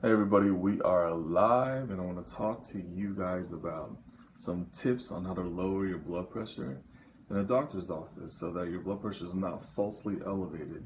Hey everybody, we are live and I want to talk to you guys about some tips on how to lower your blood pressure in a doctor's office so that your blood pressure is not falsely elevated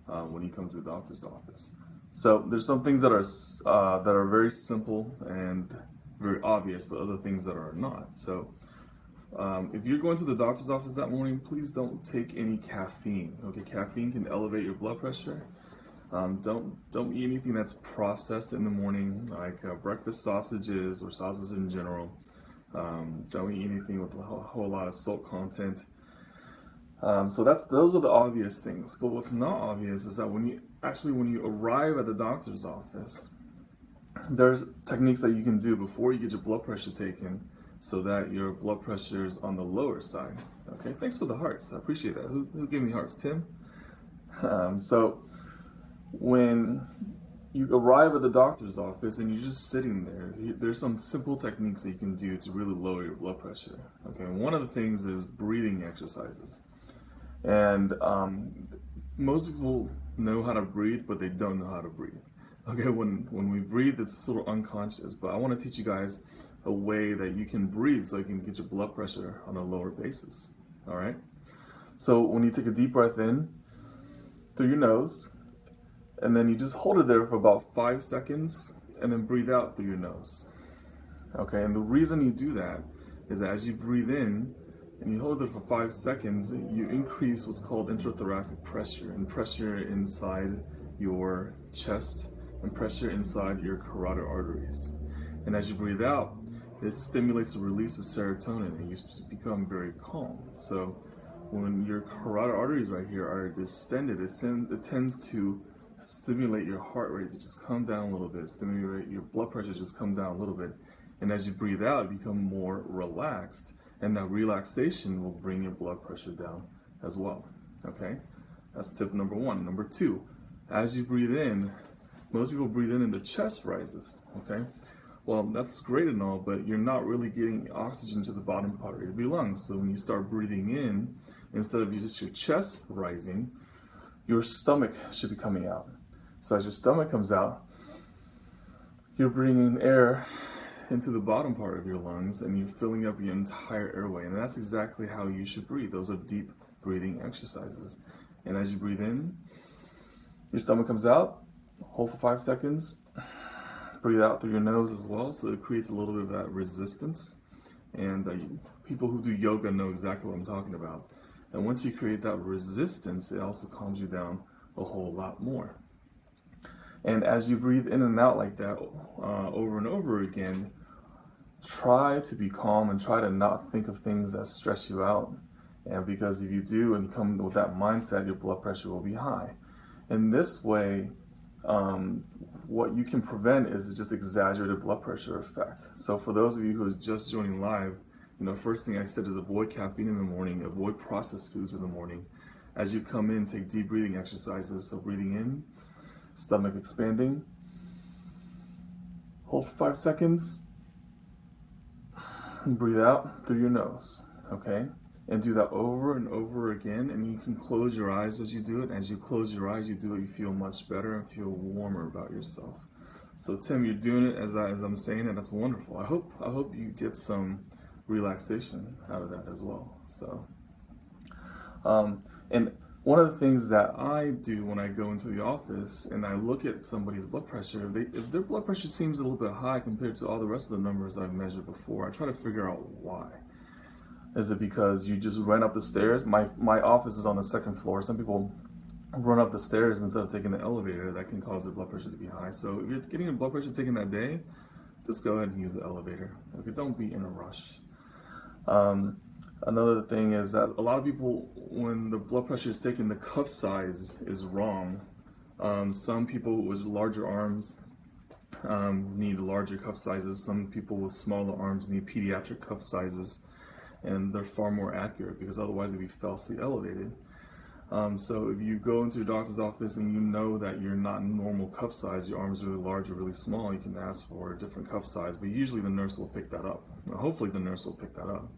when you come to the doctor's office. So there's some things that are very simple and very obvious, but other things that are not. So if you're going to the doctor's office that morning, please don't take any caffeine. Okay, caffeine can elevate your blood pressure. Don't eat anything that's processed in the morning, like breakfast sausages or sausages in general. Don't eat anything with a whole lot of salt content. So those are the obvious things. But what's not obvious is that when you arrive at the doctor's office, there's techniques that you can do before you get your blood pressure taken, so that your blood pressure is on the lower side. Okay, thanks for the hearts. I appreciate that. Who gave me hearts? Tim. So when you arrive at the doctor's office and you're just sitting there, there's some simple techniques that you can do to really lower your blood pressure. Okay, and one of the things is breathing exercises. And most people know how to breathe, but they don't know how to breathe. Okay, when we breathe, it's sort of unconscious, but I want to teach you guys a way that you can breathe so you can get your blood pressure on a lower basis. All right, so when you take a deep breath in through your nose, and then you just hold it there for about 5 seconds and then breathe out through your nose. Okay, and the reason you do that is that as you breathe in and you hold it for 5 seconds, you increase what's called intrathoracic pressure, and pressure inside your chest and pressure inside your carotid arteries. And as you breathe out, it stimulates the release of serotonin and you become very calm. So when your carotid arteries right here are distended, it tends to stimulate your heart rate to just come down a little bit, stimulate your blood pressure to just come down a little bit. And as you breathe out, you become more relaxed, and that relaxation will bring your blood pressure down as well. Okay, that's tip number one. Number two, as you breathe in, most people breathe in and the chest rises. Okay, well, that's great and all, but you're not really getting oxygen to the bottom part of your lungs. So when you start breathing in, instead of just your chest rising, your stomach should be coming out. So as your stomach comes out, you're bringing air into the bottom part of your lungs and you're filling up your entire airway. And that's exactly how you should breathe. Those are deep breathing exercises. And as you breathe in, your stomach comes out, hold for 5 seconds, breathe out through your nose as well. So it creates a little bit of that resistance. And people who do yoga know exactly what I'm talking about. And once you create that resistance, it also calms you down a whole lot more. And as you breathe in and out like that over and over again, try to be calm and try to not think of things that stress you out. And because if you do and come with that mindset, your blood pressure will be high. In this way, what you can prevent is just exaggerated blood pressure effect. So for those of you who is just joining live, first thing I said is avoid caffeine in the morning, avoid processed foods in the morning. As you come in, take deep breathing exercises. So breathing in, stomach expanding, hold for 5 seconds, and breathe out through your nose, okay? And do that over and over again, and you can close your eyes as you do it. As you close your eyes, you do it, you feel much better and feel warmer about yourself. So Tim, you're doing it as I'm saying it. That's wonderful. I hope you get some relaxation out of that as well. So, and one of the things that I do when I go into the office and I look at somebody's blood pressure, if their blood pressure seems a little bit high compared to all the rest of the numbers I've measured before, I try to figure out why. Is it because you just ran up the stairs? My office is on the second floor. Some people run up the stairs instead of taking the elevator. That can cause their blood pressure to be high. So if you're getting your blood pressure taken that day, just go ahead and use the elevator. Okay, don't be in a rush. Another thing is that a lot of people, when the blood pressure is taken, the cuff size is wrong. Some people with larger arms need larger cuff sizes. Some people with smaller arms need pediatric cuff sizes, and they're far more accurate because otherwise they'd be falsely elevated. So if you go into your doctor's office and you know that you're not normal cuff size, your arm is really large or really small, you can ask for a different cuff size, but usually the nurse will pick that up. Hopefully the nurse will pick that up.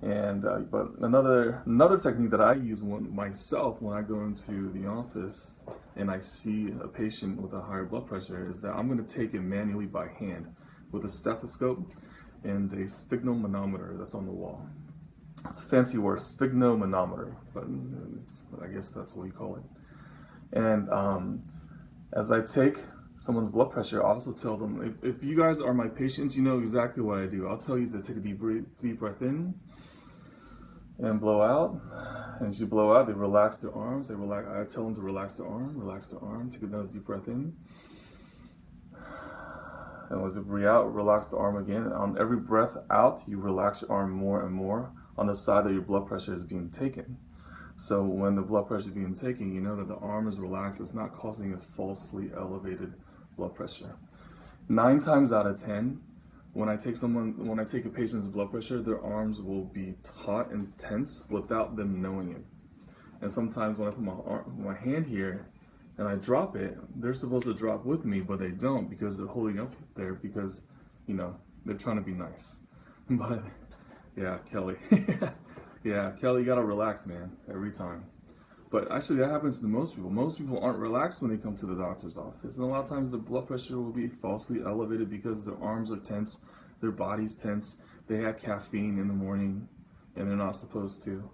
And but another technique that I use myself when I go into the office and I see a patient with a higher blood pressure is that I'm going to take it manually by hand with a stethoscope and a sphygmomanometer that's on the wall. It's a fancy word, sphygmomanometer, but I guess that's what you call it. And as I take someone's blood pressure, I also tell them, if you guys are my patients, you know exactly what I do. I'll tell you to take a deep breath in and blow out. And as you blow out, they relax their arms. I tell them to relax their arm, take another deep breath in. And as you breathe out, relax the arm again. And on every breath out, you relax your arm more and more on the side that your blood pressure is being taken. So when the blood pressure is being taken, you know that the arm is relaxed. It's not causing a falsely elevated blood pressure. 9 times out of 10, when I take a patient's blood pressure, their arms will be taut and tense without them knowing it. And sometimes when I put my hand here and I drop it, they're supposed to drop with me, but they don't because they're holding up there because, you know, they're trying to be nice. But yeah, Kelly. Yeah, Kelly, you gotta relax, man, every time. But actually, that happens to most people. Most people aren't relaxed when they come to the doctor's office. And a lot of times, the blood pressure will be falsely elevated because their arms are tense, their body's tense. They had caffeine in the morning, and they're not supposed to.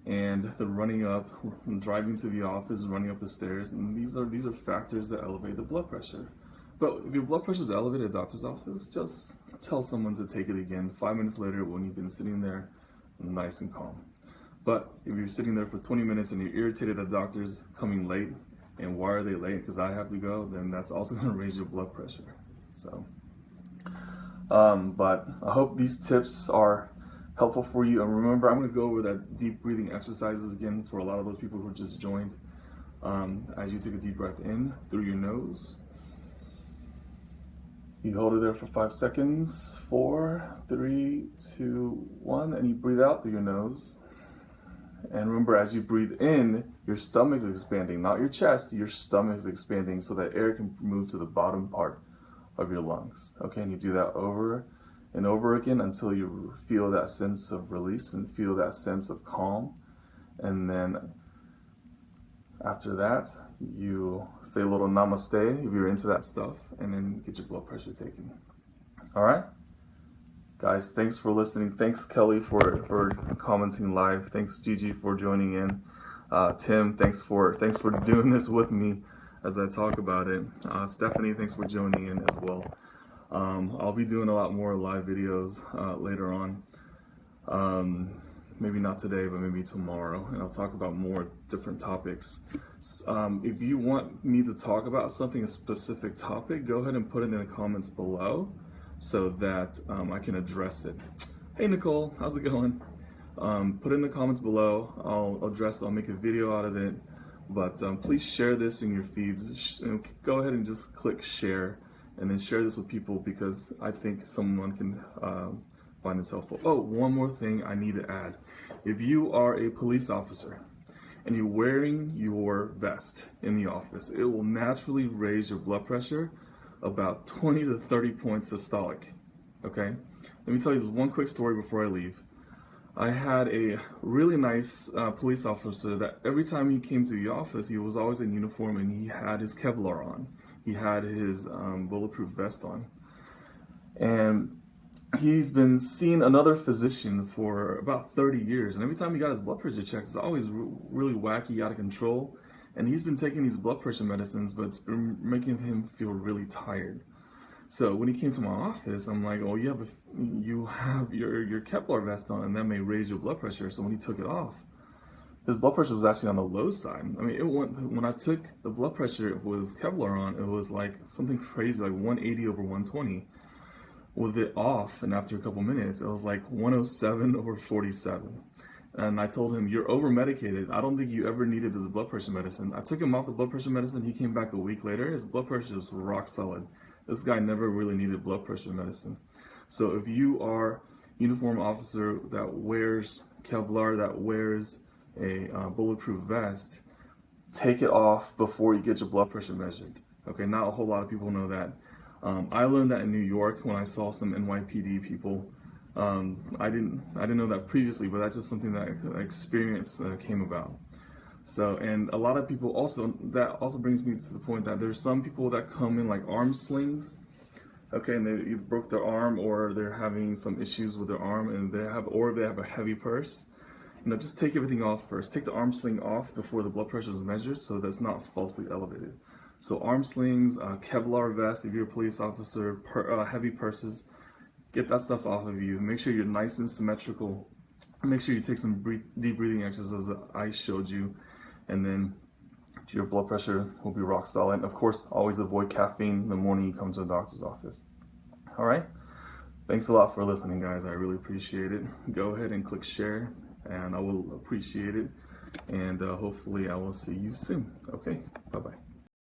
And they're running up, driving to the office, running up the stairs. And these are factors that elevate the blood pressure. But if your blood pressure is elevated at the doctor's office, just tell someone to take it again 5 minutes later when you've been sitting there nice and calm. But if you're sitting there for 20 minutes and you're irritated that the doctor's coming late, and why are they late? Because I have to go, then that's also going to raise your blood pressure. So, but I hope these tips are helpful for you. And remember, I'm going to go over that deep breathing exercises again for a lot of those people who just joined. As you take a deep breath in through your nose, you hold it there for 5 seconds. 4, 3, 2, 1, and you breathe out through your nose. And remember, as you breathe in, your stomach is expanding, not your chest. Your stomach is expanding so that air can move to the bottom part of your lungs. Okay, and you do that over and over again until you feel that sense of release and feel that sense of calm. And then after that, you say a little namaste if you're into that stuff, and then get your blood pressure taken. All right? Guys, thanks for listening. Thanks, Kelly, for commenting live. Thanks, Gigi, for joining in. Tim, thanks for doing this with me as I talk about it. Stephanie, thanks for joining in as well. I'll be doing a lot more live videos later on. Maybe not today, but maybe tomorrow, and I'll talk about more different topics. If you want me to talk about something, a specific topic, go ahead and put it in the comments below so that I can address it. Hey Nicole, how's it going? Put it in the comments below. I'll address it. I'll make a video out of it. But please share this in your feeds. Go ahead and just click share, and then share this with people because I think someone can find this helpful. Oh, one more thing I need to add. If you are a police officer and you're wearing your vest in the office, it will naturally raise your blood pressure about 20 to 30 points systolic. Okay? Let me tell you this one quick story before I leave. I had a really nice police officer that every time he came to the office, he was always in uniform and he had his Kevlar on. He had his bulletproof vest on. And he's been seeing another physician for about 30 years. And every time he got his blood pressure checked, it's always really wacky, out of control. And he's been taking these blood pressure medicines, but it's making him feel really tired. So when he came to my office, I'm like, oh, you have your Kevlar vest on, and that may raise your blood pressure. So when he took it off, his blood pressure was actually on the low side. I mean, when I took the blood pressure with his Kevlar on, it was like something crazy, like 180 over 120. With it off, and after a couple minutes, it was like 107 over 47. And I told him, you're over-medicated. I don't think you ever needed this blood pressure medicine. I took him off the blood pressure medicine. He came back a week later. His blood pressure was rock solid. This guy never really needed blood pressure medicine. So if you are a uniform officer that wears Kevlar, that wears a bulletproof vest, take it off before you get your blood pressure measured. Okay, not a whole lot of people know that. I learned that in New York when I saw some NYPD people I didn't know that previously, but that's just something that experience came about. So, and a lot of people also, that also brings me to the point that there's some people that come in like arm slings, okay, and they either broke their arm or they're having some issues with their arm, and they have a heavy purse. You know, just take everything off first. Take the arm sling off before the blood pressure is measured, so that's not falsely elevated. So arm slings, Kevlar vests if you're a police officer, heavy purses, get that stuff off of you. Make sure you're nice and symmetrical. Make sure you take some deep breathing exercises that I showed you, and then your blood pressure will be rock solid. And of course, always avoid caffeine in the morning you come to the doctor's office. All right? Thanks a lot for listening, guys. I really appreciate it. Go ahead and click share, and I will appreciate it. And hopefully I will see you soon. Okay, bye-bye.